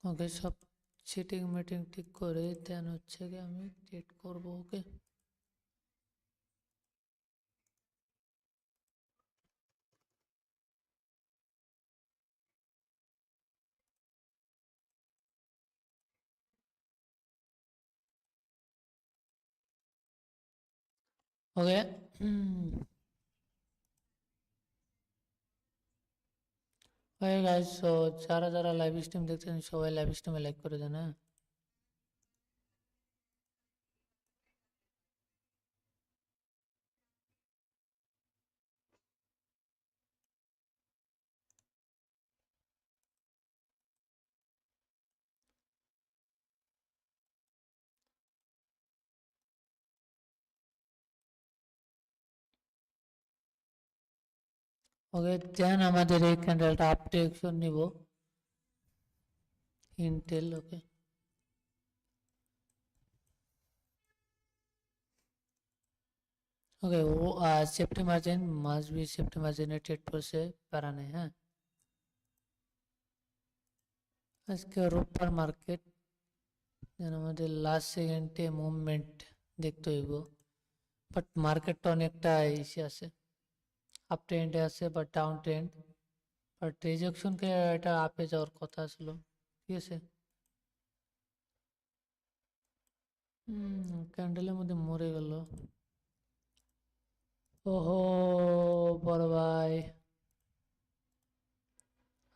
ওকে, সব cheating meeting ঠিক করে দেন হচ্ছে কি আমি ট্রেড করব। ওকে, ওকে। ওকে গাইস, সো যারা যারা লাইভ স্ট্রিম দেখছেন সবাই লাইভ স্ট্রিমে লাইক করে দেন, হ্যাঁ। ওকে, দেন আমাদের এই ক্যান্ডেলটা আপডেশন নিব ইন্টেল। Okay, okay. ও safety margin must be safety মার্জিনে ট্রেড করছে, প্যারা নেই, হ্যাঁ। আজকে রোববার মার্কেট, দেন আমাদের লাস্ট সেকেন্ডে মুভমেন্ট দেখতে হইব, বাট মার্কেটটা অনেকটা ইসে আছে, আপ ট্রেন্ডে আছে বাট ডাউন ট্রেন্ড, বাট রিজেকশনকে এটা আপে যাওয়ার কথা ছিল, ঠিক আছে। ক্যান্ডেলের মধ্যে মরে গেল। ওহো, বড় ভাই,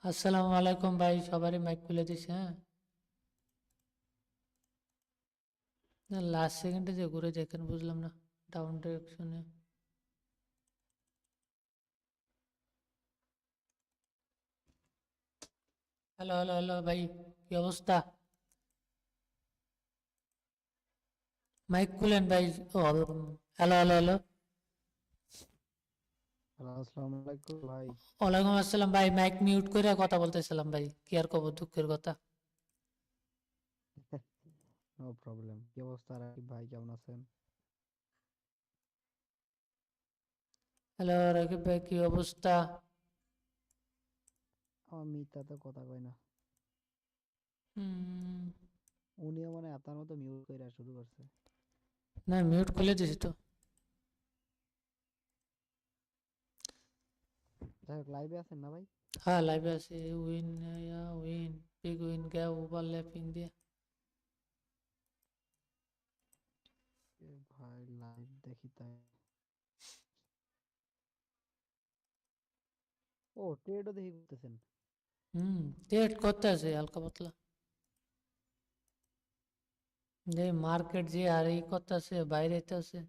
আসসালামু আলাইকুম ভাই, সবারই মাইক খুলে দিছে, হ্যাঁ। না, লাস্ট সেকেন্ডে যে ঘুরে দেখেন, বুঝলাম না, ডাউন ডিরেকশনে। হ্যালো হ্যালো হ্যালো ভাই, কি অবস্থা? মাইক খুলেন ভাই। ও, হ্যালো হ্যালো হ্যালো। হ্যালো, আসসালামু আলাইকুম ভাই। ওয়ালাইকুম আসসালাম ভাই, মাইক মিউট করে কথা বলতেছিলাম ভাই, কি আর কব, দুঃখের কথা। No problem. কি অবস্থা রাকিব ভাই, কেমন আছেন? হ্যালো রাকিব ভাই, কি অবস্থা? আমার মিথ্যা তো কথা কয় না। হুম, উনিও মানে আপনার মতো মিউট কইরা শুরু করছে। না, মিউট খুলে দিছি তো। যাই হোক, লাইভে আছেন না ভাই? হ্যাঁ, লাইভে আছে। উইন, উইন, বিগ উইন গয়া ওভার ল্যাপ ইন্ডিয়া। এ ভাই, লাইভ দেখি তাই। ও, ট্রেডও দেখি করতেছেন। ট্রেড করতে আছে হালকা পাতলা, যে মার্কেট যে আর এই করতে আছে, বাইরে আছে।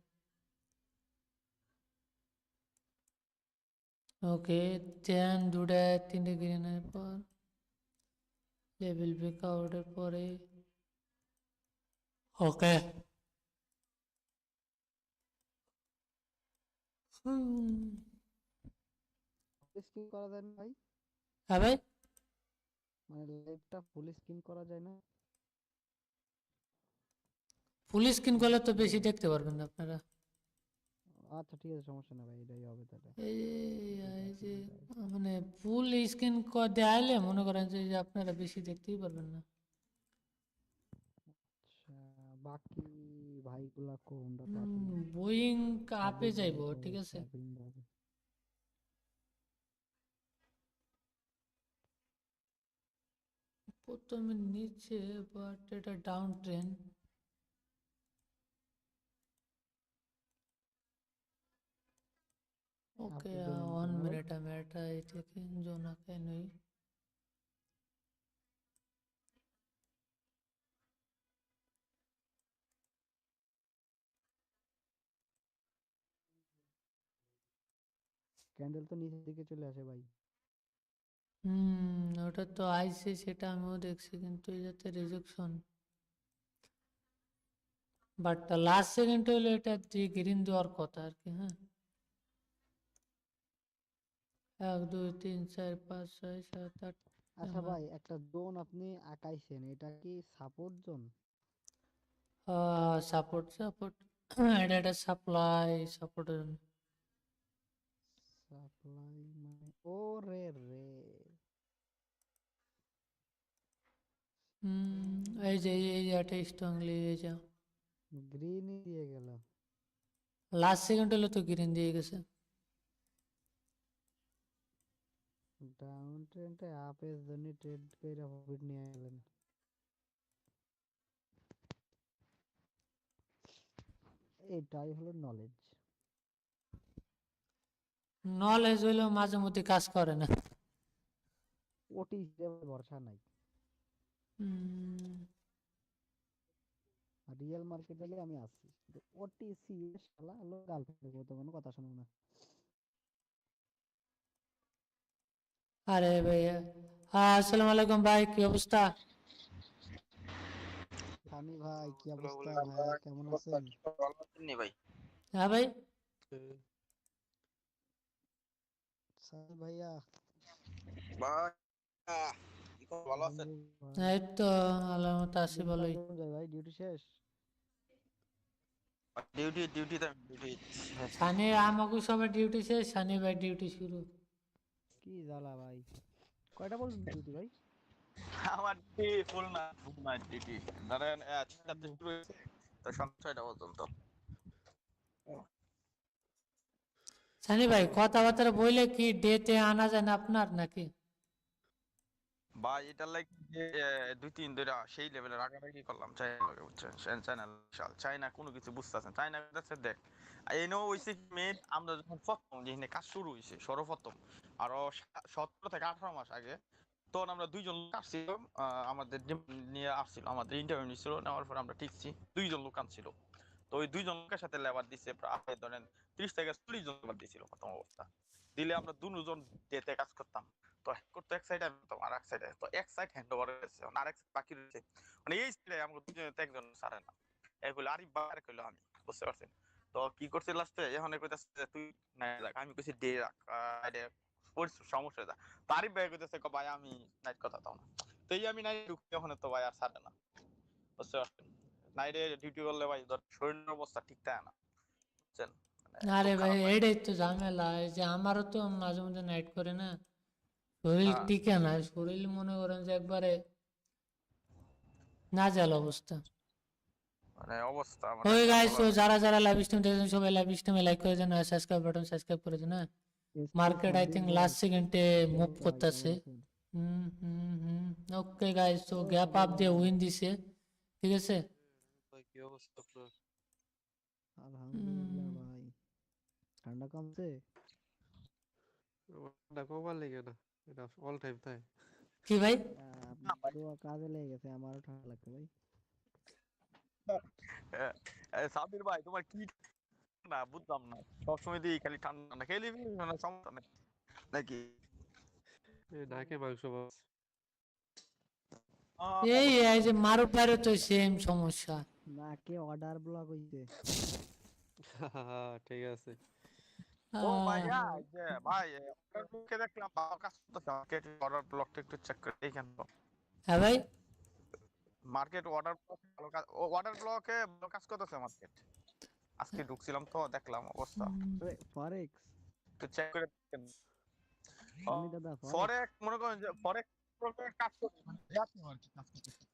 ওকে, দেন দুটা তিনটে গ্রিনের পর লেভেল ব্রেকআউটের পরে। ওকে। হুম, ফুল স্ক্রিন করা যায় না ভাই? হ্যাঁ ভাই, মানে লাইভটা ফুল স্ক্রিন করা যায় না? ফুল স্ক্রিন করলে তো বেশি দেখতে পারবেন না আপনারা। আচ্ছা ঠিক আছে, সমস্যা না ভাই, এটাই হবে তাহলে। এই ঠিক এই আছে যে ভাই। মানে ফুল স্ক্রিন দেয়ালে মনে করেন যে আপনারা বেশি দেখতেই পারবেন না। আচ্ছা, বাকি ভাইগুলা কোনটা তো আসলে বোয়িং আপে সাবিক ভাই যাইবো, তো ঠিক আছে। সাবিন ভাই। প্রথমে নিচে, বাট এটা ডাউন ট্রেন। ওকে, আপনি জোনে আছেন 1 না ভাই? মিনিট আমি এটা এই থেকে জোনাকে নই। ক্যান্ডেল তো নিচের দিকে চলে আসে ভাই। ওটা তো আইসে, সেটা আমিও দেখছি, কিন্তু এই যাতে রিজেকশন, বাট লাস্ট সেকেন্ড হলে এটা দিয়ে গ্রিন দেওয়ার কথা আর কি, হ্যাঁ। 1 2 3 4 5 6 7 8। আচ্ছা ভাই, একটা জোন আপনি আঁকাইছেন, এটা কি সাপোর্ট জোন? সাপোর্ট সাপোর্ট, এটা একটা সাপ্লাই সাপোর্ট। সাপ্লাই মানে ও রে রে, এই যে এই জায়গাটা স্ট্রংলি এই যা গ্রিনই দিয়ে গেল। লাস্ট সেকেন্ড হলে তো গ্রিন দিয়ে গেছে। ডাউন ট্রেন্ডে আপের জন্য ট্রেড করে প্রফিট নিয়ে গেলেন। এটাই হলো নলেজ। নলেজ হইলেও মাঝে মধ্যে কাজ করে না। ওটি ভরসা নাই। হুম, রিয়েল মার্কেট হলে আমি আছি, ওটি সি শালা হলো গার্লফ্রেন্ডের মতো কোনো কথা শুনে না। আরে ভাইয়া, আসসালামু আলাইকুম ভাই, কি অবস্থা? সানি ভাই কি অবস্থা? ওয়ালাইকুম ভাইয়া আসসালাম, কেমন কি অবস্থা? আছেন? ভালো আছেন নি ভাই? হ্যাঁ ভাই, সানি ভাইয়া ভাই, কি খবর, ভালো আছেন? আলহামদুলিল্লাহ। এই তো আল্লাহর মতো আছি দিনকাল ভালোই। কেমন যায় ভাই? ডিউটি শেষ? ডিউটি। সানি আমাকে সবার ডিউটি শেষ, সানি ভাই ডিউটি শুরু। কি জ্বালা ভাই, কয়টা পর্যন্ত ডিউটি ভাই? আমার ফুল নাইট ডিউটি। ধরেন 6টাতে শুরু হয়েছে তো সন্ধ্যা 6টা পর্যন্ত। সানি ভাই কথাবার্তা বললে কি ডেতে আনা যায় না আপনার নাকি? ভাই এটা লাইক যে 2-3 ধরে সেই লেভেলে রাগারাগি করলাম চাইনা লগে, বুঝছেন? চাইনা বিশাল, চাইনা কোনো কিছু বুঝতেছেন, চাইনা কাছে দেখ এই নো হইছে কি মেন, আমরা যখন প্রথম যেখানে কাজ শুরু হয়েছে সর্বপ্রথম আরো 17 থেকে 18 মাস আগে, তখন আমরা দুইজন লোক আসছিলাম, আমাদের নিয়ে আসছিল, আমাদের ইন্টারভিউ নিছিল, নেওয়ার পর আমরা ঠিকছি দুইজন লোক আনছিল। তো ওই দুইজন লোকের সাথে লেবার দিছে প্রায় ধরেন 30 থেকে 40 জন লেবার দিছিল প্রথম অবস্থা। দিলে আমরা দুজন ডেতে কাজ করতাম। তো করতে এক সাইডে আমি তো আর এক সাইডে, তো এক সাইড হ্যান্ড ওভার হয়েছে, আর এক সাইড বাকি রয়েছে। মানে এই সাইডে আমাকে দুজনে তো একজন সারে না, এক হইলো আরিফ ভাই, আর এক হইলো আমি, বুঝতে পারছেন? তো কি করছে লাস্টে, এখন কইতাছে যে তুই নাই রাখ, আমি কইছি ডে রাখ, সমস্যা যা। তো আরিফ ভাই কইতাছে ভাই আমি নাইট কথা তাও না। তো এই আমি নাইট ঢুকি, ওখানে তো ভাই আর সারে না, বুঝতে পারছেন? নাইটে ডিউটি করলে ভাই ধর শরীরের অবস্থা ঠিক থাকে না, বুঝছেন? মানে আরে খুব ভাই খারাপ লাগে। এইটাই তো ঝামেলা, এই যে আমারও তো মাঝে মধ্যে নাইট করে না, শরীর হ্যাঁ, টিকে না, শরীর মনে করেন যে একবারে নাজেহাল অবস্থা। মানে অবস্থা মানে ওই আপনার গাইস, বলার তো বাইরে। যারা যারা লাইভ স্ট্রিম দেখছেন সবাই লাইভ স্ট্রিমে লাইক করে দেন, আর সাবস্ক্রাইব বাটন সাবস্ক্রাইব করে দেন। হ্যাঁ, SK market I Sabbir think ভাই, লাস্ট সেকেন্ডে মুভ সাব্বির ভাই কেমন করতেছে। আছেন? ওকে গাইস, তো ও গ্যাপ সাব্বির আপ দিয়ে ভাই, উইন দিছে, ঠিক আছে। ভাই কি অবস্থা আপনার? আলহামদুলিল্লাহ উম, ভাই। ঠান্ডা কমছে? ঠান্ডা কমার লেগে না, এটা অল টাইম তাই। কি ভাই? না আপনার ভাই, তো কাজে লেগে গেছে, আমারও ঠান্ডা লাগছে ভাই। সাবির ভাই তোমার কি না বুঝলাম না, সবসময় দিয়ে খালি ঠান্ডা ঠান্ডা খেলে সমস্যা নেই নাকি? নাকে মাংস মাছ। এই যে মারুফ ভাইয়েরও তো সেম সমস্যা। নাকে অর্ডার ব্লক হইছে। ঠিক আছে। ও আহ, ভাইয়া, এই যে ভাই অর্ডার ব্লকে দেখলাম ভালো কাজ করতেছে মার্কেট, অর্ডার ব্লকটা একটু চেক করে দেখেন তো। হ্যাঁ ভাই, মার্কেট অর্ডার ব্লক ভালো কাজ, অর্ডার ব্লকে ভালো কাজ করতেছে মার্কেট। আজকে ঢুকছিলাম তো দেখলাম অবস্থা, ফরেক্স একটু চেক করে দেখেন। সানি দাদা, ফরেক্স ফরেক্স মনে করেন যে ফরেক্স কাজ করতে মানে জাতীয় আর কি কাজ করতেছে,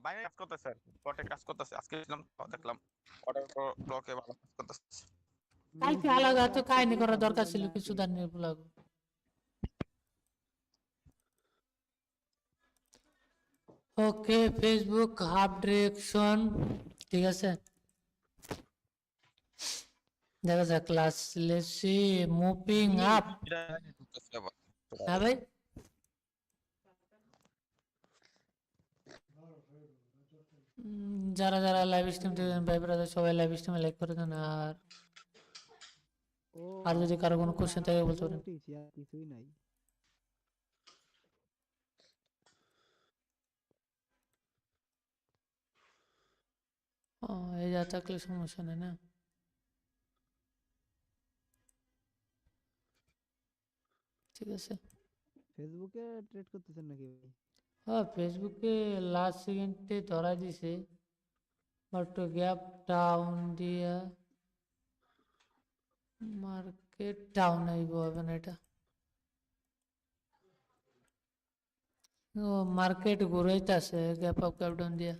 বাইরে কাজ করতেছে আর কি, পটে কাজ করতেছে। আজকে ছিলাম তো দেখলাম অর্ডার ব্লকে ভালো কাজ করতেছে। কালকে নিউজিল্যান্ড আলাদা তো কাজ কাহিনী করতেছে করার দরকার সাব্বির ছিল ভাই কিছু নাকি? দানের ব্লগ। ওকে, ফেসবুক হাফ ডিরেকশন, ঠিক আছে, দেখা যাক ক্লাস লেসি মুভিং আপ। হ্যাঁ ভাই, যারা যারা লাইভ স্ট্রিম দেখবেন ভাই ব্রাদার সবাই লাইভ স্ট্রিমে লাইক করে দেন, ও আর যদি কারো কোনো আমি কোশ্চেন থাকে বলতে আগে পারেন। উঠেছি, আর কিছুই নাই। ও, এই যা থাকলে সমস্যা নেই না। ঠিক আছে। ফেসবুকে ট্রেড করতেছেন নাকি ভাই? হ্যাঁ, ফেসবুকে লাস্ট সেকেন্ডে ধরা দিছে, বাট গ্যাপ ডাউন দিয়া মার্কেট ডাউন আইব হবে না এটা। ও মার্কেট ঘুরাইতেছে গ্যাপ আপ গ্যাপ ডাউন দিয়ে।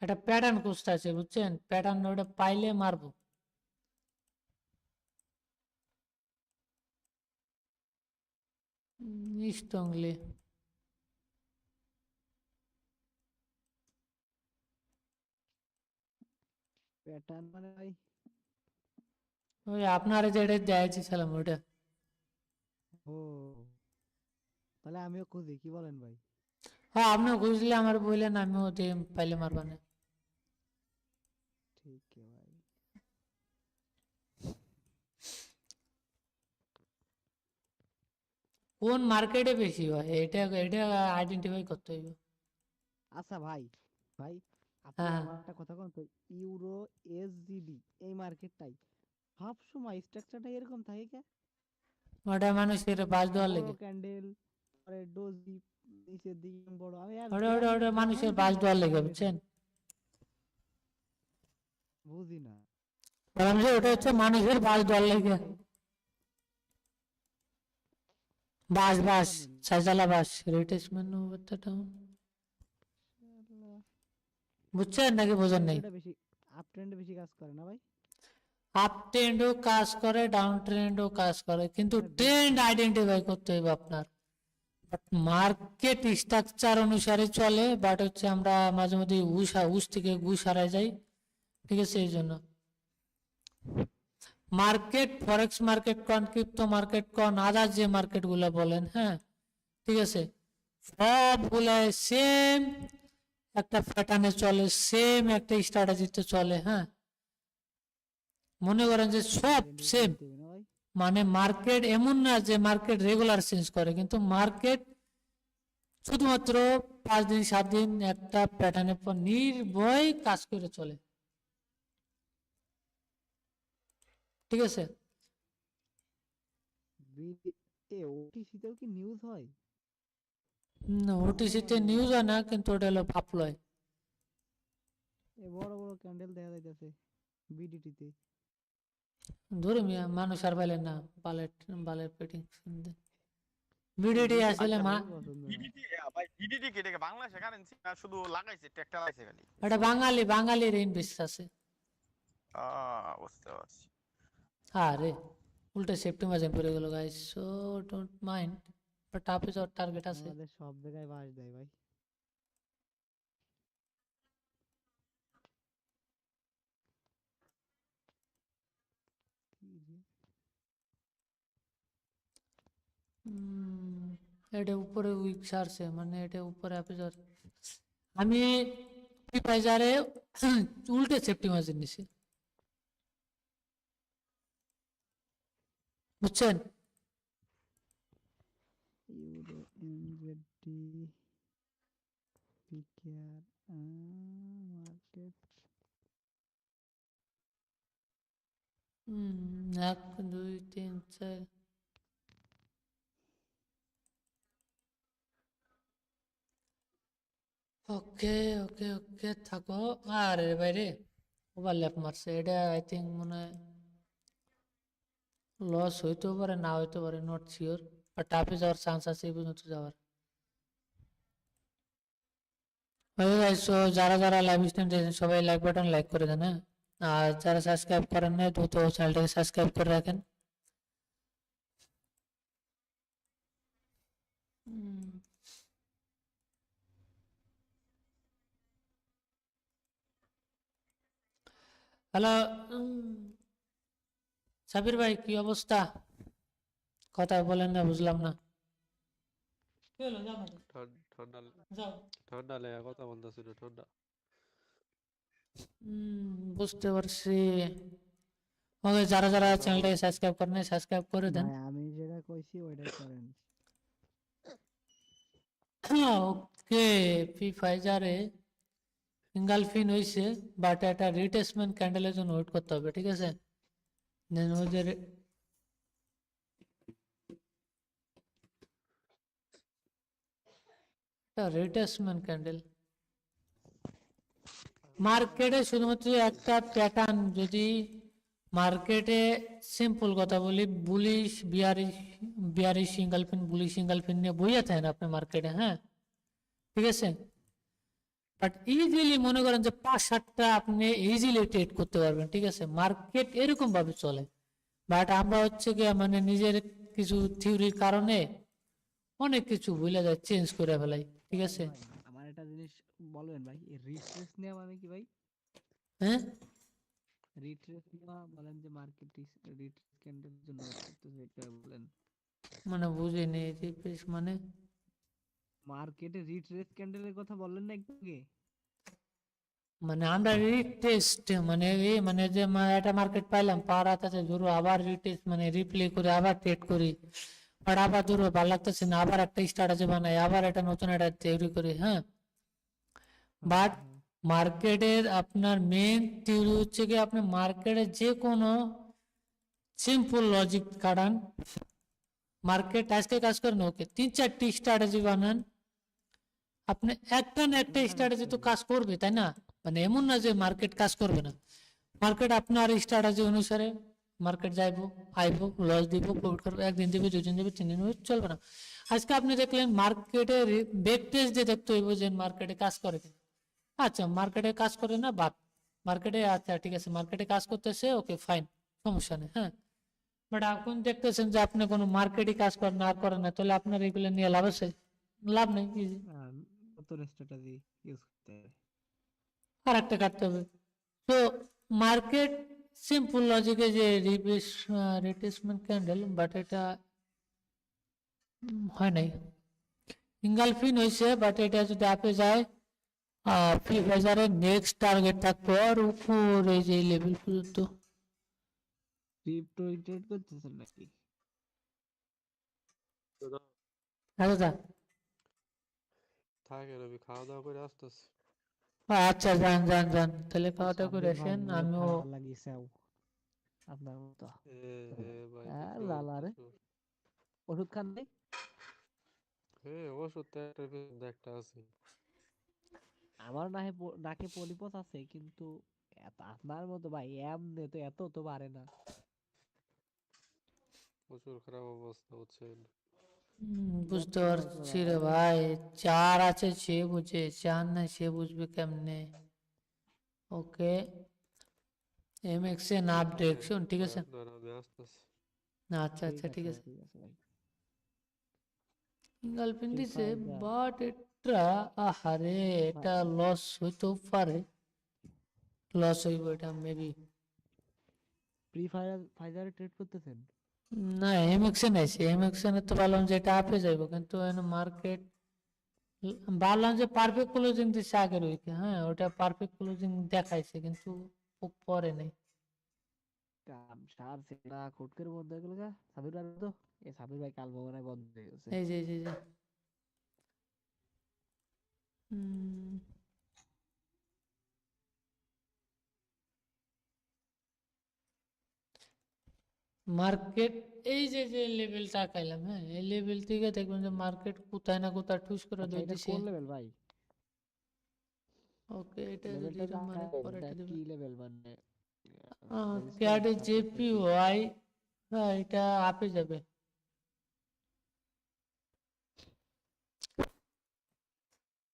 একটা প্যাটার্ন খুঁজতেছে বুঝছেন, প্যাটার্ন ওটা পাইলে মারবো। স্ট্রংলি প্যাটার্ন মানে ভাই ওই আপনার যেটা দিয়েছিলাম ওটা। ও, তাহলে আমিও খুঁজি, কি বলেন ভাই? হ্যাঁ আপনিও খুঁজলে আমার বললেন, আমিও দিয়ে পাইলে মারবানে। ঠিক ভাই। কোন মার্কেটে বেশি হয় এটা এটা আইডেন্টিফাই করতে হইবে। আচ্ছা ভাই, ভাই আপনি হ্যাঁ আমার একটা কথা কোন তো, ইউরো এসজিডি এই মার্কেটটাই সব সময় স্ট্রাকচারটা এরকম থাকে কে? ওটা মানুষের বাস দেওয়ার বড় লেগে। ক্যান্ডেল, পরে ডোজি, নিচের দিকে বড়, আমি আর ওটা ওটা জ্ঞান ওটা যেমন মানুষের বাস তেমন দেওয়ার লেগে ক্যান্ডেল বুঝছেন। বুঝি না। বললাম যে ওটা হচ্ছে মানুষের বাস দেওয়ার লেগে। বাস বাস সাইজালা বাস রিটেসমেন্ট বুঝছেন নাকি বোঝেন নাই? এটা বেশি আপ ট্রেন্ডে বেশি কাজ করে না ভাই? আপ ট্রেন্ডও কাজ করে, ডাউন ট্রেন্ডও কাজ করে, কিন্তু ট্রেন্ড আইডেন্টিফাই করতে হবে আপনার। মার্কেট স্ট্রাকচার অনুসারে চলে, বাট হচ্ছে আমরা মাঝে মধ্যে উস থেকে ঘুষ হারাই যাই, ঠিক আছে? এই জন্য মার্কেট, ফরেক্স মার্কেট কন, ক্রিপ্টো মার্কেট কন, আদার যে মার্কেট গুলা বলেন, হ্যাঁ ঠিক আছে, সবগুলা সেম একটা প্যাটার্নে চলে, সেম একটা স্ট্র্যাটেজিতে চলে। হ্যাঁ মনে করেন যে সব সেম, জানতে হবে না ভাই? মানে মার্কেট এমন না যে মার্কেট রেগুলার চেঞ্জ করে, কিন্তু মার্কেট শুধুমাত্র 5 দিন 7 দিন একটা প্যাটার্নের পর নির্ভয় কাজ করে চলে, ঠিক আছে? ওটিসিতেও কি নিউজ হয়? ওটিসিতে নিউজ হয় না, কিন্তু ওটা হলো ভাপলয়। এ বড় বড় ক্যান্ডেল দেখা যাইতেছে বিডিটিতে। ধরে মিয়া মানুষ আর পাইলেন না, বালেট বালের পেটিং ভিডিওটি আসলে আচ্ছা মা পছন্দ না। বিডিটি ভাই, বিডিটি কে দেখে বাংলাদেশে কারেন্সি না, শুধু লাগাইছে ট্যাক্টা লাগাইছে খালি। এটা বাঙালি, বাঙালির ইনভেস্ট আছে। বুঝতে পারছি। আরে উল্টা সেফটি মার্জিন পড়ে গেল guys, so don't mind, but আপে যাওয়ার টার্গেট আছে। আমাদের সব জায়গায় বাস দেয় ভাই। কি রে? এটা উপরে উইক সারছে, মানে এটা উপরে আপে যাওয়ার। আমি ফ্রি ফায়ারে উল্টে সেফটি মার্জিন নিছি, বুঝছেন? Euro NZD PKR market. 1 2 3 4, okay okay okay থাকো। আরে বাইরে ওভারল্যাপ মারছে, এটা আই থিঙ্ক মনে হয় লস হইতেও পারে, না হইতে পারে, নট শিওর, বাট আপে যাওয়ার চান্স আছে এই পর্যন্ত যাওয়ার। ওকে গাইস, সো যারা যারা লাইভ স্ট্রিম দেখছেন সবাই লাইক বাটন লাইক করে দেন, হ্যাঁ। আর যারা সাবস্ক্রাইব করেন না দ্রুত চ্যানেলটাকে সাবস্ক্রাইব করে রাখেন। হ্যালো সাবির ভাই, কি অবস্থা? কথা বলেন না, বুঝলাম না। কি হলো? যাও না, ঠান্ডা যাও। ঠান্ডা লেগে কথা বলতেছি না, ঠান্ডা। বুঝতে পারছি। ওকে, যারা যারা চ্যানেলটাকে সাবস্ক্রাইব করেন সাবস্ক্রাইব করে দেন। ভাই আমি যেটা কইছি ওইটাই করেন। ওকে, ফ্রি ফায়ারে সিঙ্গেল ফিন হইছে, বাট একটা রিটেসমেন্ট ক্যান্ডেলের জন্য ওয়েট করতে হবে, ঠিক আছে? দেন ওদের রিটেসমেন্ট ক্যান্ডেল মার্কেটে শুধুমাত্র একটা প্যাটার্ন, যদি মার্কেটে সিম্পল কথা বলি, bullish bearish, bearish single pin bullish single pin নিয়ে বইয়ে থাকেন আপনি মার্কেটে, হ্যাঁ ঠিক আছে, বাট ইজিলি মনে করেন যে 5-7টা আপনি ইজিলি ট্রেড করতে পারবেন, ঠিক আছে, মার্কেট এরকম ভাবে চলে। বাট আমরা হচ্ছে কি মানে নিজের কিছু থিওরির কারণে অনেক কিছু ভুলে যায়, চেঞ্জ করে ফেলাই, ঠিক আছে। ভাই আমার একটা জিনিস বলবেন ভাই, রিট্রেস নেওয়া মানে কি ভাই? হ্যাঁ, রিট্রেস নেওয়া বলেন যে মার্কেট রিট্রেস ক্যান্ডেলের জন্য ওয়েট করতেছে, এটা বলেন। মানে বুঝিনি রিপ্লেস মানে। মার্কেটে রিট্রেস ক্যান্ডেলের কথা বললেন না একটু আগে? মানে আমরা রিটেস্ট মানে মানে যে একটা মার্কেট পাইলাম, পাওয়ার আছে ধরো আবার রিটেস্ট মানে রিপ্লে করে আবার ট্রেড করি, বাট আবার ধরো ভালো লাগতেছে না, আবার একটা স্ট্র্যাটেজি বানাই, আবার একটা নতুন একটা থিওরি করি, হ্যাঁ। বাট মার্কেটের আপনার মেন থিওরি হচ্ছে কি, আপনি মার্কেটে যে কোনো সিম্পল লজিক কাটান, মার্কেট আজকে কাজ করেন, ওকে 3-4টি স্ট্র্যাটেজি বানান, আপনি একটা না একটা স্ট্র্যাটেজি তো কাজ করবে, তাই না? মানে এমন না যে মার্কেট কাজ করবে না, মার্কেট আপনার স্ট্র্যাটেজি অনুসারে মার্কেট যাইবো, আইবো, লস দিব, প্রফিট করবো, একদিন দিবে, 2 দিন দিবে, 3 দিন দিবে, চলবে না। আজকে আপনি দেখলেন মার্কেটে বেগ টেস্ট দিয়ে দেখতে হইব যে মার্কেটে কাজ করে কিনা। আচ্ছা মার্কেটে কাজ করে না, বাদ, মার্কেটে আচ্ছা ঠিক আছে মার্কেটে কাজ করতেছে, ওকে ফাইন, সমস্যা নেই, হ্যাঁ। বাট এখন দেখতেছেন যে আপনি কোনো মার্কেটই কাজ করেন না, আর করেন না, তাহলে আপনার এগুলো নিয়ে লাভ আছে? লাভ নেই, easy। নতুন স্ট্র্যাটেজি ইউজ করতে হবে। আর একটা কাটতে হবে। তো মার্কেট সিম্পল লজিকে যে রিপ্লেসমেন্ট ক্যান্ডেল, বাট এটা হয় নাই, ইঙ্গালফিন হয়েছে, বাট এটা যদি আপে যায় ফ্রি বাজারের নেক্সট টার্গেট থাকবে আর উপরে যে লেভেল পর্যন্ত। ক্রিপ্টো ট্রেড করতেছেন নাকি? আচ্ছা থাকেন, আমি খাওয়া দাওয়া করে আসতেছি। আচ্ছা, যান যান যান, তাহলে খাওয়া দাওয়া করে সাব্বির ভাই আসেন, মুড আমিও। খারাপ লাগিয়েছে আপনার মতো। ভাই হ্যাঁ প্রচুর লালা রে, প্রচুর। ওষুধ খান নাই? ওষুধ তো একটার পিছনে একটা আছে। আমার নাকে পলিপস আছে, কিন্তু আপনার মতো ভাই এমনি তো এত তো পারে না। প্রচুর খারাপ অবস্থা, বুঝছেন। বুঝতে যত্ন পারছি রে করা। ভাই, চার আছে সে বুঝে, চার নাই সে বুঝবে কেমনে। ওকে, এমএক্স এ নাপ ডিরেকশন, ঠিক আছে। আপনার আমি আসতেছি। আচ্ছা আচ্ছা ঠিক আছে। ঠিক আছে ভাই। গার্লফ্রেন্ড ফ্রি দিছে, ফায়ার বাট এটা আহারে এটা লস হইতেও পারে, লস হইব এটা মেবি। ফাইজারে ট্রেড করতেছেন? না এমএক্স এ নাইছে, এমএক্স এ তো ভাবলাম যে এটা আপে যাইব, কিন্তু মার্কেট ভাবলাম যে পারফেক্ট ক্লোজিং দিচ্ছে আগের উইকে, হ্যাঁ ওটা পারফেক্ট ক্লোজিং দেখাইছে, কিন্তু পরে নেই। কাম সার সেটা খুট করে বন্ধ হয়ে গেল গা। সাবির ভাই তো, সাবির ভাই কাল মনে হয় বন্ধ হয়ে গেছে। এই যে মার্কেট, এই যে যে লেভেলটা খাইলাম, হ্যাঁ এই লেভেল থেকে দেখবেন যে মার্কেট কোথায় না কোথায় ঠুস করে আচ্ছা দই এটা দিছে। কোন লেভেল ভাই? ওকে, এটা যদি লেভেলটা এরকম মানে পরে এটা এটা দিবে কি লেভেল মানে? ক্যাড রেজিস্ট্যান্স সাপোর্ট জেপি নাকি? ওয়াই, হ্যাঁ এটা আপে যাবে।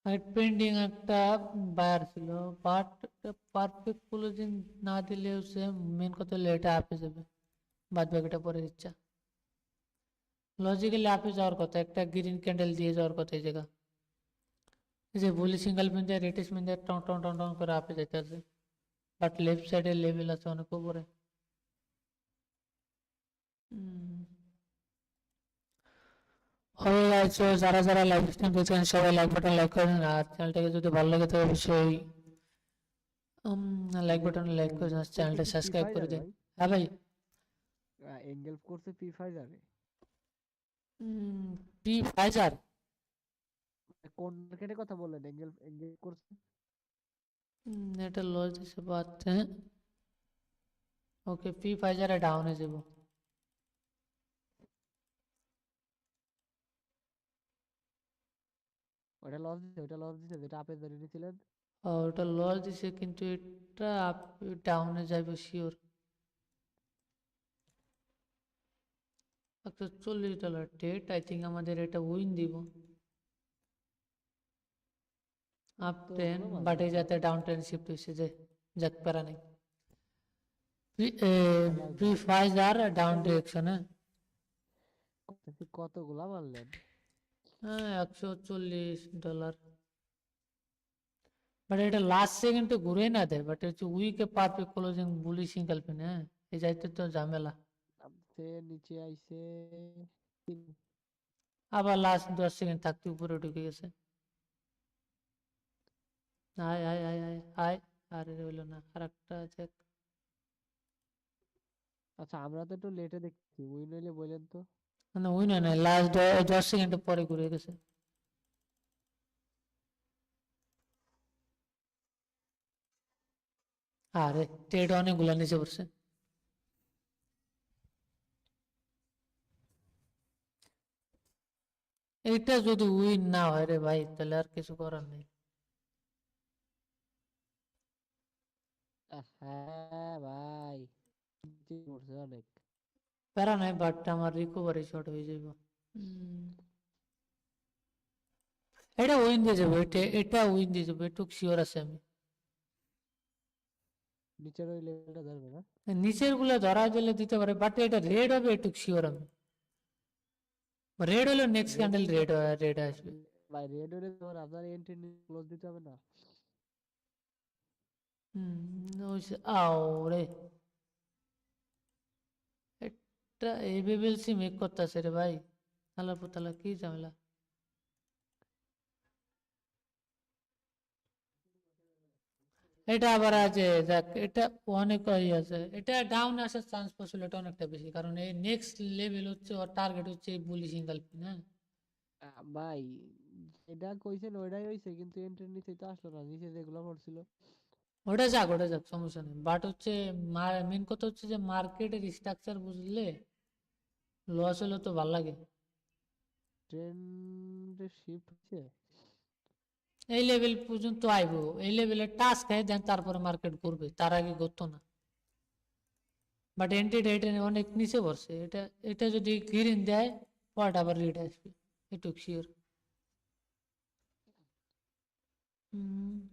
আর পেন্ডিং একটা বায়ার ছিল, বাট পারফেক্ট ক্লোজিং না দিলে সে মেন কথা হলো এটা আপে যাবে, বাদ বাকিটা পরে দিচ্ছে। লজিক্যালি আপে যাওয়ার কথা, একটা গ্রিন ক্যান্ডেল দিয়ে যাওয়ার কথা এই জায়গা, এই যে বলি সিঙ্গেল পিন দিয়ে রেটিস পিন দিয়ে টন টন টন টন করে আপে যেতে আছে, বাট লেফট সাইডে লেভেল আছে অনেক উপরে। যারা যারা লাইভ স্ট্রিম দেখছেন সবাই লাইক বাটন লাইক করেন, আর চ্যানেলটাকে যদি ভালো লাগে তো অবশ্যই লাইক বাটন লাইক করে চ্যানেলটা সাবস্ক্রাইব করে দেন। হ্যাঁ ভাই, এঙ্গেল করছে ফ্রি ফায়ারে? ফ্রি ফায়ার কোন মার্কেটে কথা বললেন? এঙ্গেল করছে? এটা লস দিছে বাদ, হ্যাঁ ওকে ফ্রি ফায়ারে ডাউনে যাব। ওটা লস দিছে যেটা আপনি ধরে নিয়েছিলেন? ওটা লস দিছে কিন্তু এটা ডাউনে যাবে শিওর। $140 ডেট, আই থিঙ্ক আমাদের এটা উইন দিব। আপ তো 10 ওগুলো বাট মারবে এই যাতে ডাউন 10 শিফট হয়েছে যে যাক প্যারা নেই। তাহলে প্রি ফাইজ আর ডাউন ডিরেকশন। কতগুলা মারলেন? হ্যাঁ $140। বাট এটা লাস্ট সেকেন্ডে ঘুরে না দেয়, বাট হচ্ছে উইকে পারফেক্ট ক্লোজিং বুলি সিঙ্গেল পিন। হ্যাঁ, এই যাইতে তো ঝামেলা। নামছে নিচে আইছে তিন। আবার লাস্ট 10 সেকেন্ড থাকতে উপরে ঢুকে গেছে। আয় আয় আয় আয় আয়, আরে রইলো না, আর একটা আছে। আচ্ছা আমরা তো একটু লেটে দেখছি, উইন হইলে বলেন তো। মানে উইন হয় না, লাস্ট 10 সেকেন্ড পরে ঘুরে গেছে। আরে ট্রেড অনেকগুলা নিচে পড়ছে। এটা যদি উইন না হয় রে ভাই, তাহলে আর কিছু করার নেই। হ্যাঁ ভাই, নিচে পড়ছে অনেক। প্যারা নাই, বাট আমার রিকভারি শর্ট হয়ে যাইব। এটা উইন দিয়ে যাবে, এটা উইন দিয়ে যাবে, এটুক শিওর আছে আমি। নিচের ওই লেভেলটা ধরবে না। নিচের গুলো ধরা দিলে দিতে পারে, বাট এটা রেড হবে এটুক শিওর আমি। রেড হলো নেক্সট রেড ক্যান্ডেল হইলে রেড আসবে। ভাই রেড হইলে তো আপনার এন্ট্রি ক্লোজ দিতে হবে না। আও রে, এটা এই বেবেলসি মেক করতেছে রে ভাই। আল্লাহ পুতালা কি ঝামেলা। এটা আবার আছে, দেখ এটা অনেক আছে, এটা ডাউন আসার চান্স পসিবিলিটি অনেকটা বেশি, কারণ এই নেক্সট লেভেল হচ্ছে ওর টার্গেট হচ্ছে এই বুলি সিঙ্গেল পিন। হ্যাঁ, ভাই এটা কইছেন ওইটাই হইছে, কিন্তু এন্ট্রি নিচে তো আসলো না, নিচে যেগুলো পড়ছিল। ওটা যাক সমস্যা নেই, বাট হচ্ছে মেন কথা হচ্ছে যে মার্কেটের স্ট্রাকচার বুঝলে লস হলে তো ভাল লাগে। ট্রেন্ড শিফট হচ্ছে। এই লেভেল পর্যন্ত আইবো, এই লেভেলে টাচ খায় দেন তারপরে মার্কেট করবে, তার আগে করতো না। বাট এন্ট্রি রেট অনেক নিচে পড়ছে, এটা এটা যদি গ্রিন দেয় পরটা আবার রেড আসবে, এটুক শিওর।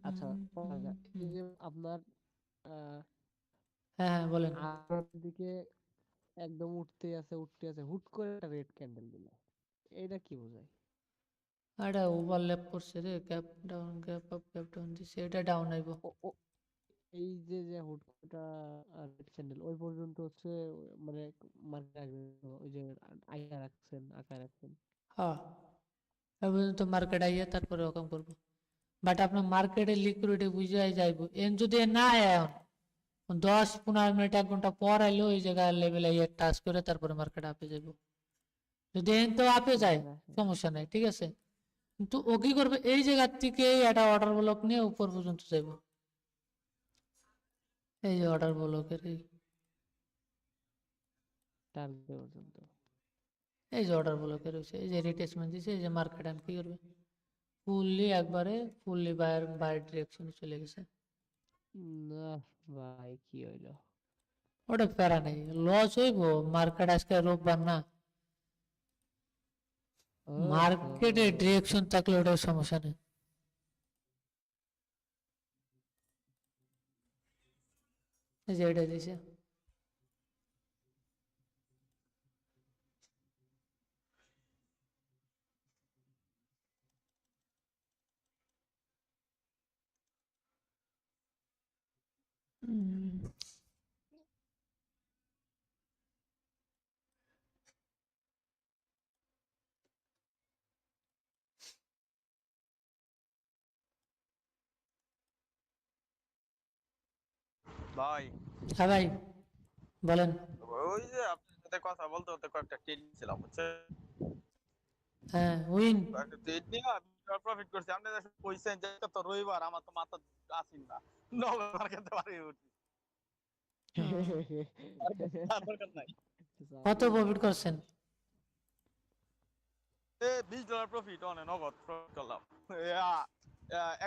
আচ্ছা এই যে আপনার হ্যাঁ হ্যাঁ বলেন। আর দিকে একদম উঠতে আছে হুট করে একটা রেড ক্যান্ডেল দিল, এটা কি বোঝায়? এটা ওভারল্যাপ করছে রে, গ্যাপ আপ গ্যাপ ডাউন দিছে, এটা ডাউন আইবো। ও এই যে যে হুট করে রেড ক্যান্ডেল ওই পর্যন্ত হচ্ছে, মানে মার্কেট আসবে তো, ওই যে আঁকা রাখছেন। হ্যাঁ, এই পর্যন্ত মার্কেট আইয়া তারপরে ওরকম করবো। বাট আপনার মার্কেটের লিকুইডিটি বুঝে যাইব, এন যদি না আয় এখন 10-15 মিনিট 1 ঘন্টা পর আইলেও এই জায়গায় লেভেল আইয়া টাচ করে তারপরে মার্কেট আপে যাইব। যদি এন তো আপে যায় সমস্যা নাই, ঠিক আছে, কিন্তু ও কি করবে এই জায়গার থেকে একটা অর্ডার ব্লক নিয়ে উপর পর্যন্ত যাইব। এই যে অর্ডার ব্লকের টার্গেট পর্যন্ত। এই যে অর্ডার ব্লকের রয়েছে, এই যে রিটেসমেন্ট দিছে, এই যে মার্কেট কি করবে ফুললি একবারে ফুললি বায়ার ডিরেকশনে চলে গেছে। না ভাই কি হইলো? ওটা প্যারা নেই, লস হইব, মার্কেট আজকে রোববার না, মার্কেটের ডিরেকশন থাকলে ওটার সমস্যা নেই। এই যে এটা দিছে, ভাই হ্যাঁ ভাই বলেন। ওই যে আপনার সাথে কথা বলতে বলতে কয়েকটা ট্রেড নিয়েছিলাম বুঝছেন, হ্যাঁ উইন। কয়েকটা ট্রেড নিয়ে আমি প্রফিট করছি। আপনি যে কইছেন যে তো রবিবার আমার তো মাথা আসেন না, নগদ মার্কেটে বাড়ি উঠি, আর দরকার নাই। কত প্রফিট করছেন? $20 প্রফিট, অনে নগদ প্রফিট করলাম। ইয়া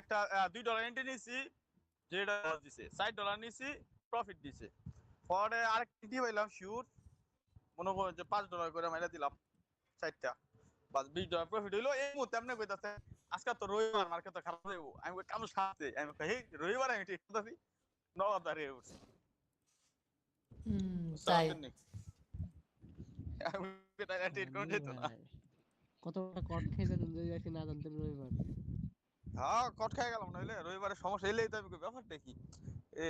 একটা $2 এন্ট্রি নিছি, যেটা লস দিছে, $60 নিছি, প্রফিট দিছে। পরে আরেকটা এন্ট্রি পাইলাম শিওর, মনে করো যে $5 করে মাইরা দিলাম 4টা, বাস $20 প্রফিট হইলো। এই মুহূর্তে আপনি কইতাছেন আজকে তো রবিবার, মার্কেট তো খারাপ যাইবো। আমি কই কাম সারছে, আমি কই হেই রবিবার আমি ঠিক করতেছি, নগদ দাঁড়িয়ে উঠছে। বুঝতে তাই পারছেন নি? আমি কই তাইলে ট্রেড করে জানি যেত না। ভাই কত বড় কট খেয়ে যেতেন যদি আজকে না জানতেন রবিবার। হ্যাঁ, কট খেয়ে গেলাম, নইলে রবিবারে সমস্যা এলেই তো আমি কই ব্যাপারটা কি। এ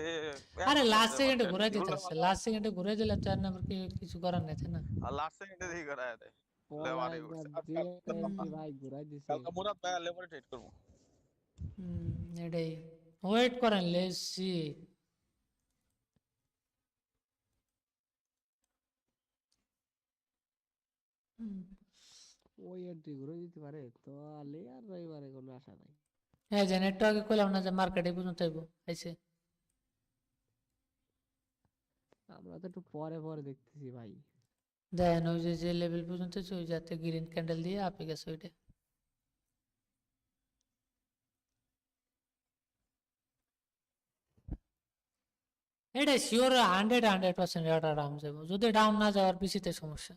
আরে এখন লাস্ট আছে সেকেন্ডে মার্কেট ঘুরাই দিতে এগুলো আসছে, লাস্ট সেকেন্ডে ঘুরাই দিলে 4 নম্বর কিছু করার নাই, তাই না? আর লাস্ট সেকেন্ডে দেখি করায় দেয়। পড়া লেবারে একবার উঠছে যে একটা হুম, এন্ট্রি ভাই ঘুরাই দিছে। কালকে মুরাদ ভাই লেবারে ট্রেড করবো। এটাই, ওয়েট করেন, লেটস সি। ওই এন্ট্রি ঘুরাই দিতে পারে তাহলে আর রবিবারে কোনো আশা নাই। হ্যাঁ, জানি একটু আগে কইলাম না যে মার্কেটে পর্যন্ত আইবো, আইছে। আমরা তো একটু পরে পরে দেখতেছি ভাই। দেন ওই যে লেভেল পর্যন্ত আছে, ওই যাতে গ্রিন ক্যান্ডেল দিয়ে আপে গেছে ওইটা। এটা শিওর 100% এটা ডাউন যাবো, যদি ডাউন না যাওয়ার পিছিতে সমস্যা।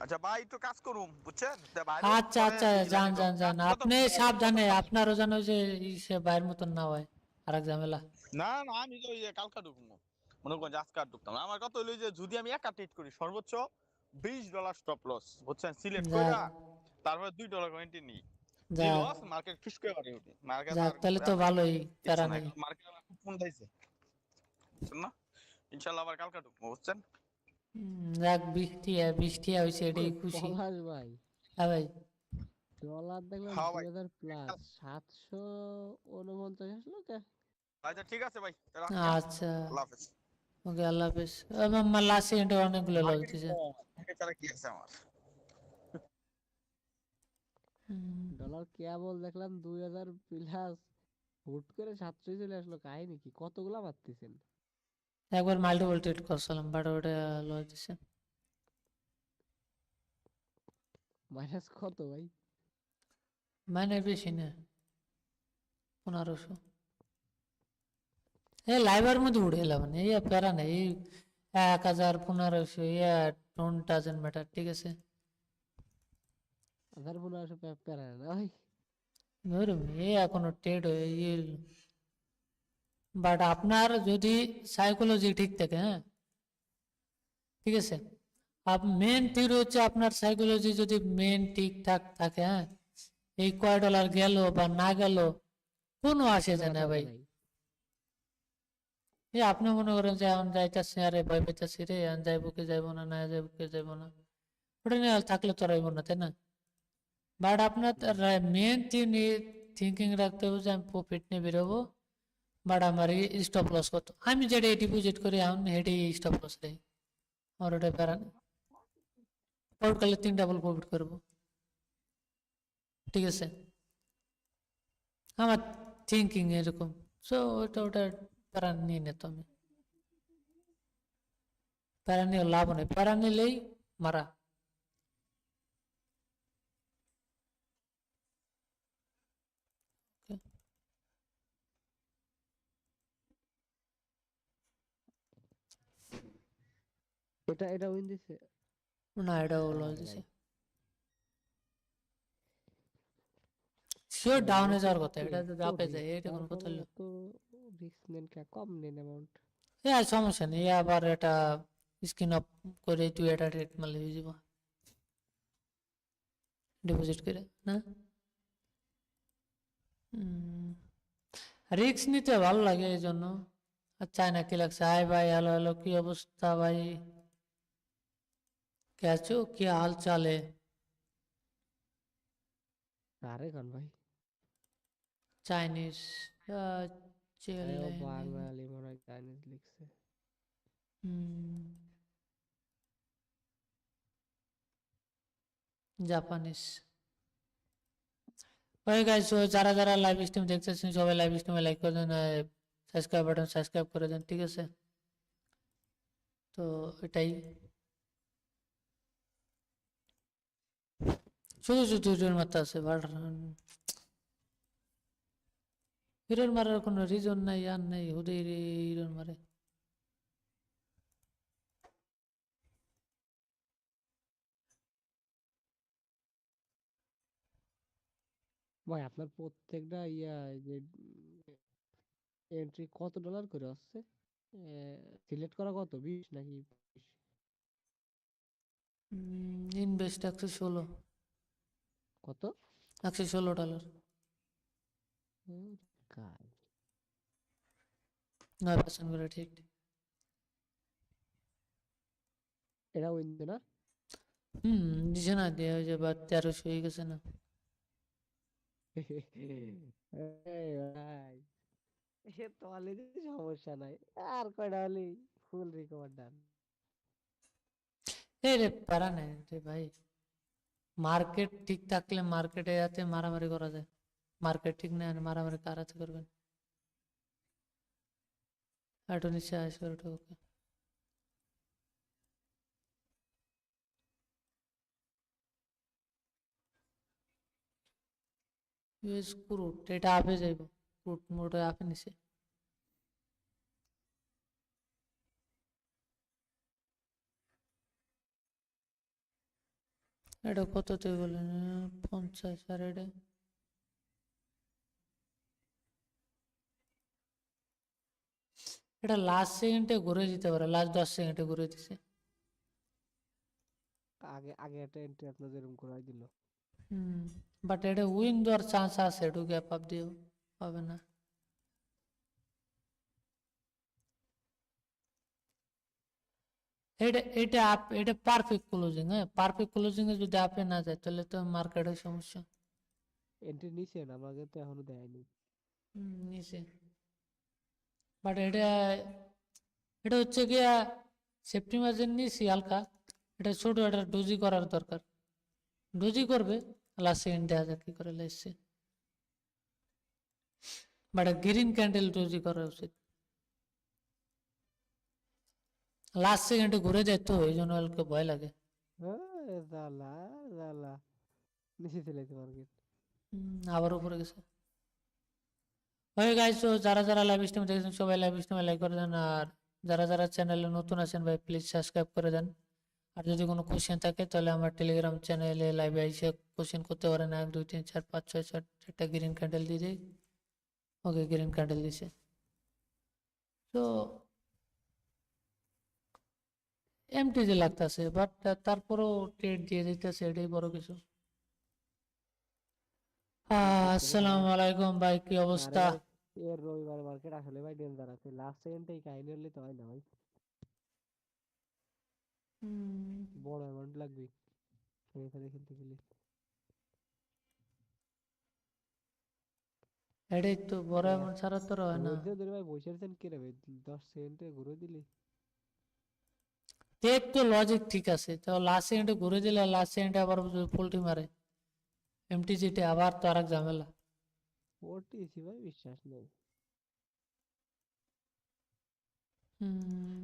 আচ্ছা ভাই, একটু কাজ করুম বুঝছেন, তা বাইরে আচ্ছা পরে আচ্ছা, দেখি যান লাইনে যান যান, কাজ আপনি কত সাবধানে, আপনারও যেন ওই যে সে বাইরের মতন না হয় আর এক ঝামেলা। না না, আমি তো ইয়ে কালকা ঢুকবো, মনে করেন যে আজকে আর ঢুকতাম না। আমার কথা হইলো যে যদি আমি একা ট্রেড করি সর্বোচ্চ $20 স্টপ লস, বুঝছেন, সিলেক্ট যাক কইরা তারপরে $2 কয়েন্টি নিই, যে যাক লস মার্কেট ফিস করে বাড়ি উঠি, মার্কেট যাক, আর তাহলে তো ভালোই, ইচ্ছা প্যারা নাই, নেই। মার্কেট খুব মন দিয়েছে, বুঝছেন না। ইনশাল্লাহ আবার কালকা ঢুকবো, বুঝছেন। যাক, বৃষ্টি বৃষ্টি হয়েছে, এটাই খুশি। পলাশ ভাই হ্যাঁ ভাই। ডলার দেখলাম হ্যাঁ ভাই, 2000 প্লাস 749 আসলো কে? আচ্ছা ঠিক আছে ভাই, রাখি, হ্যাঁ? আচ্ছা, আল্লাহ হাফেজ। ওকে, আল্লাহ হাফেজ। লাস্ট সেকেন্ডে অনেকগুলো লস মার্কেট দিছে। মার্কেট ছাড়া কি আছে আমার। হুম, ডলার কেবল দেখলাম 2000 প্লাস হুট করে 700 চলে আসলো, কাহিনী কি? কতগুলা মারতেছেন? একবার মাল্টিপল ট্রেড করছিলাম, বাট ওটা লস দিছে। মাইনাস কত ভাই? মানে বেশি না, 1500। এই লাইভের মধ্যে উড়ে এলাম, মানে এই প্যারা নেই, এই 1000 1500, ডোন্ট ডাজেন্ট ম্যাটার, ঠিক আছে। 1500 প্যারা না ভাই। ধরুন এই এখনো ট্রেড হয়ে বাট আপনার যদি সাইকোলজি ঠিক থাকে, হ্যাঁ ঠিক আছে, মেন থিওরি হচ্ছে আপনার সাইকোলজি যদি মেন ঠিকঠাক থাকে, হ্যাঁ, এই কয় ডলার গেল বা না গেল কোনো আসে যায় না ম্যাটার ভাই। নাই। এই আপনি মনে করেন যে এখন যাইতাছি, আরে ভয় পেতেছি রে, এখন যাইবো কি যাইবো না, না যাইবো কি যাইবো না, ওটা নিয়ে আর থাকলে তো রাইবো না, তাই না? বাট আপনার মেন থিঙ্কিং রাখতে হবে যে আমি প্রফিট নিয়ে বেরোবো, বাট আমার স্টপ লস কত, আমি যেটা ডিপোজিট করি এখন হেঁটেই স্টপ লস দেয়, আমার ওটা প্যারা না। প্রফিট করলে 3 ডাবল প্রফিট করবো, ঠিক আছে, আমার থিঙ্কিং এরকম। সো ওটা প্যারা নিয়ে নিত আমি, প্যারা নিয়ে লাভ নেই, প্যারা নিলেই মারা। এটা উইন দিছে। না, এটাও লস আরে দিছে, ভাই শিওর ডাউনে যাওয়ার কথা, এত এটা যদি এত আপে যায় রিস্ক, এটা কোনো কথা তারপরে হলো। এত রিস্ক নেন কে? কম নেন অ্যামাউন্ট। সমস্যা নেই, আবার এটা স্ক্রিন অফ করে তুই এটা ট্রেড মারলে হয়ে যাব, ডিপোজিট করে না। রিস্ক নিতে ভালো লাগে এই জন্য। আর চায়না কি লাগছে, হাই ভাই, হ্যালো হ্যালো, কি অবস্থা ভাই, কে আছো, কি হাল চালে? আরে খান ভাই, চাইনিজ, আরে ও বাঙালি মনে হয় চাইনিজ লিখছে। জাপানিজ। ওই গাইস, যারা যারা লাইভ স্ট্রিম দেখতেছেন সবাই লাইভ স্ট্রিমে লাইক করে দেন, সাবস্ক্রাইব বাটন সাবস্ক্রাইব করে দেন, ঠিক আছে। তো এটাই, শুধু শুধু হিরোর মারতে আছে, বাট হিরোর মারার কোনো রিজন নাই, আর নাই, হুদেই হিরোর মারে। ভাই আপনার প্রত্যেকটা এই যে এন্ট্রি কত ডলার করে আসছে? সিলেক্ট করা কত, 20 নাকি 25? ইনভেস্ট $116, কত? $116, ওরে কাজ। 9% করে, ঠিক। এটা উইন না? দিছে না, দিয়ে ওই যে বা 1300 হয়ে গেছে না। এই ভাই, এ তো অলরেডি সমস্যা নাই, আর কয়টা হলেই ফুল রিকভার ডান। এই রে প্যারা নেই রে ভাই, মার্কেট ঠিক থাকলে মার্কেটে যাতে মারামারি করা যায়। মার্কেট ঠিক না, মারামারি কার হাতে করবেন? একটু নিচে আসবে, ওটা ওকে। ইউএস ক্রুড, এটা আপে যাইব, ক্রুড মোটে আপে নিছে। এটা কততে বলেন? 50, আর এটা এটা লাস্ট সেকেন্ডে ঘুরে দিতে পারে, লাস্ট 10 সেকেন্ডে ঘুরে দিছে। আগে আগে একটা এন্ট্রি আপনার যেরকম করে দিল। বাট এটা উইন দেওয়ার চান্স আছে, একটু গ্যাপ আপ দিয়েও হবে না। এটা এটা পারফেক্ট ক্লোজিং, হ্যাঁ, পারফেক্ট ক্লোজিং এ যদি আপে না যায় তাহলে তো মার্কেটের সমস্যা। এন্ট্রি নিছেন? আমাকে তো এখনো দেয়নি। নিচে, বাট এটা এটা হচ্ছে গিয়া সেফটি মার্জিন নিছি হালকা, এটা ছোট, এটা ডোজি করার দরকার, ডোজি করবে, লাস্ট সেকেন্ড দেখা যাক কি করে লাগছে। বাট গ্রিন ক্যান্ডেল ডোজি করা উচিত, লাস্ট সেকেন্ডে ঘুরে যায় তো, এই জন্য অল্প ভয় লাগে। জ্বালা জ্বালা, নিচে চলে মার্কেট। আবার উপরে গেছে। ওকে গাইস, তো যারা যারা লাইভ স্ট্রিম দেখছেন সবাই লাইভ স্ট্রিমে লাইক করে দেন, আর যারা যারা চ্যানেলে নতুন আছেন ভাই প্লিজ সাবস্ক্রাইব করে দেন। আর যদি কোনো কোশ্চেন থাকে তাহলে আমার টেলিগ্রাম চ্যানেলে লাইভে এসে কোশ্চেন করতে পারেন, 1 2 3 4 5 6 7 একটা গ্রিন ক্যান্ডেল দিয়ে দেয়। ওকে, গ্রিন ক্যান্ডেল দিছে, তো এমটি যে লাগতেছে, বাট তারপরও ট্রেড দিয়ে দিতেছে, এটাই বড় কিছু। আসসালামু আলাইকুম ভাই, কি আরে অবস্থা? ভাই, এর রবিবার মার্কেট আসলে ভাই ডেঞ্জার আছে, লাস্ট সেকেন্ডে এই কাহিনী হলে তো হয় না ভাই, বড় অ্যামাউন্ট লাগবে এখানে খেলতে গেলে। এটাই তো বড় অ্যামাউন্ট ছাড়া তো আর হয় না। ধৈর্য ধরে ভাই বসে আছেন কে রে ভাই, 10 সেকেন্ডে ঘুরে দিলি। দেখ তো লজিক ঠিক আছে, তো লাস্ট সেকেন্ডে ঘুরে দিলে লাস্ট সেকেন্ডে আবার পোল্টি মারে এমটিজিতে, আবার তো আরেক ঝামেলা। ওটিসি ভাই বিশ্বাস নেই। হুম,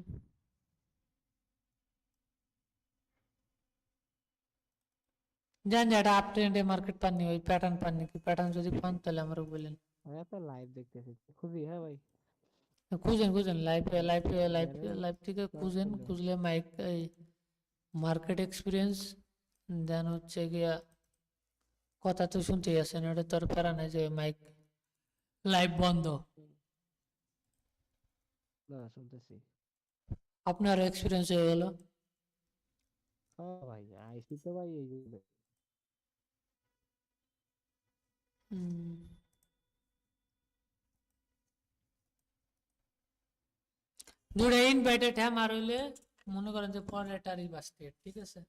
জানি এটা আপ ট্রেন্ডে মার্কেট পাননি, ওই প্যাটার্ন পাননি, কি প্যাটার্ন যদি পান তাহলে আমারও বলেন। আমি আপনার লাইভ দেখতেছি, খুবই হ্যাঁ ভাই। খুঁজেন খুঁজেন, live live live channel live থেকে সার্চ খুঁজেন, করলে খুঁজলে মাইক এই মার্কেট এক্সপিরিয়েন্স, দেন হচ্ছে গিয়া কথা তো শুনতেই আছেন, এটা তো আর প্যারা নাই যে মাইক লাইভ বন্ধ। না শুনতেছি। আপনার এক্সপিরিয়েন্স হয়ে গেল। হ্যাঁ ভাই, আইসি তো ভাই এই জন্য। হুম, দুটো ইনভাইটেড হ্যাঁ মার হইলে মনে করেন যে পরেরটারই বাঁচতে, ঠিক আছে।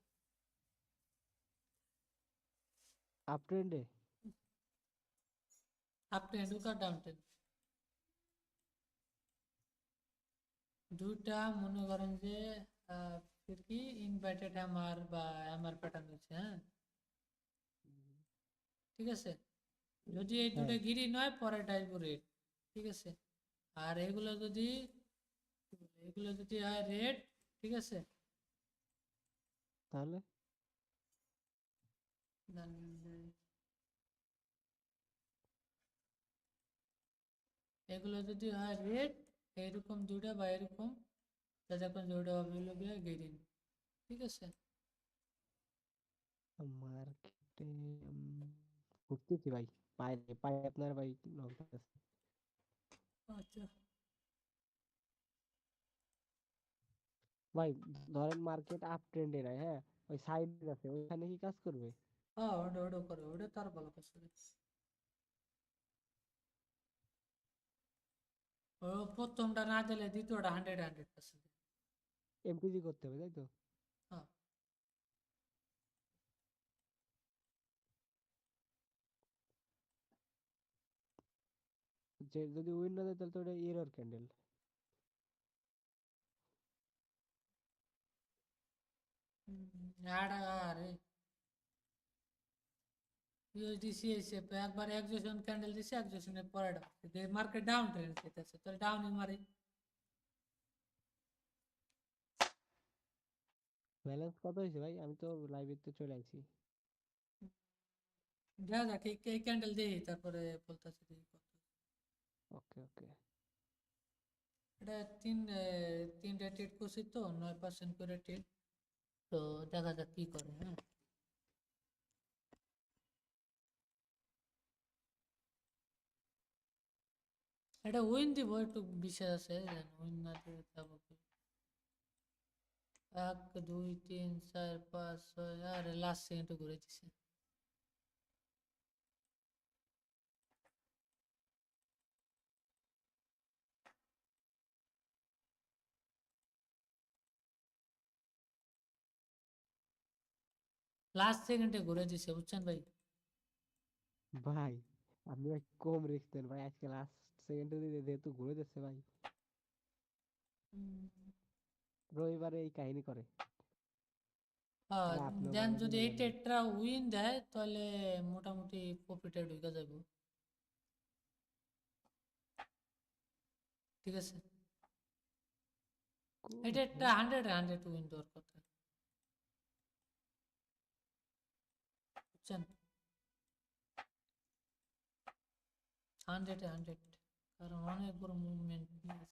আপ ট্রেন্ডে আপ ট্রেন্ড ঢুকার ডাউন ট্রেন্ড দুইটা মনে করেন যে কি ইনভাইটেড হ্যামার বা হ্যামার প্যাটার্ন হচ্ছে, হ্যাঁ, ঠিক আছে। যদি এই দুটো হ্যাঁ, গিরি নয় পরেরটা আসবো রেড, ঠিক আছে। আর এগুলো যদি হয় রেড, ঠিক আছে, তাহলে এগুলো যদি হয় রেড, এরকম দুইটা বা এরকম, তাহলে এখন যেটা হবে হলো গিয়ে গ্রিন। ঠিক আছে, মার্কেটে ঘুরতেছি ভাই, বাইরে পাই আপনার ভাই নলতে আছে। আচ্ছা। ভাই ধরেন মার্কেট আপ ট্রেন্ডে নাই, হ্যাঁ, ওই সাইড আছে, ওইখানে কি কাজ করবে? হ্যাঁ, ওটা ওটা করে, ওটা তার ভালো কাজ করে। ও প্রথমটা না দিলে দ্বিতীয়টা 100% এমপিজি করতে হবে তাই তো? হ্যাঁ। যে যদি উইন না দেয় তাহলে তো ওটা এরর ক্যান্ডেল। আরে ইউএসডিসি এসে একবার একজোশন ক্যান্ডেল দিছে, একজোশনের পরেটা মার্কেট ডাউন ট্রেন্ড খেতেছে, তাহলে ডাউনই মারি। ব্যালেন্স কত হয়েছে ভাই? আমি তো লাইভে তো চলে আইছি। যা যাক, এই ক্যান্ডেল দিই, তারপরে বলতেছে দেখি কত। ওকে ওকে। এটা তিনটা ট্রেড করছি তো, 9% করে ট্রেড, তো দেখা যাক কি করে। হ্যাঁ, এটা উইন দিব, একটু বিশেষ আছে, উইন না দিয়ে যাবো কি? 1 2 3 4 5 6, আরে লাস্ট সেকেন্ডে ঘুরে দিছে। লাস্ট সেকেন্ডে ঘুরে দিছে, বুঝছেন ভাই? ভাই আপনি ভাই কম রিস্ক দেন ভাই, আজকে লাস্ট সেকেন্ডে যেহেতু ঘুরে যাচ্ছে ভাই, রবিবারে এই কাহিনী করে। হ্যাঁ, আরে আপনিও দেন ভালো যদি করে এই জানেন। ট্রেডটা উইন দেয় তাহলে মোটামুটি প্রফিটে ঢুকে যাবো। ঠিক আছে, এই কই ট্রেডটা ভাই? 100 উইন দেওয়ার কথা, বুঝছেন? 100 কারণ অনেক বড় মুভমেন্ট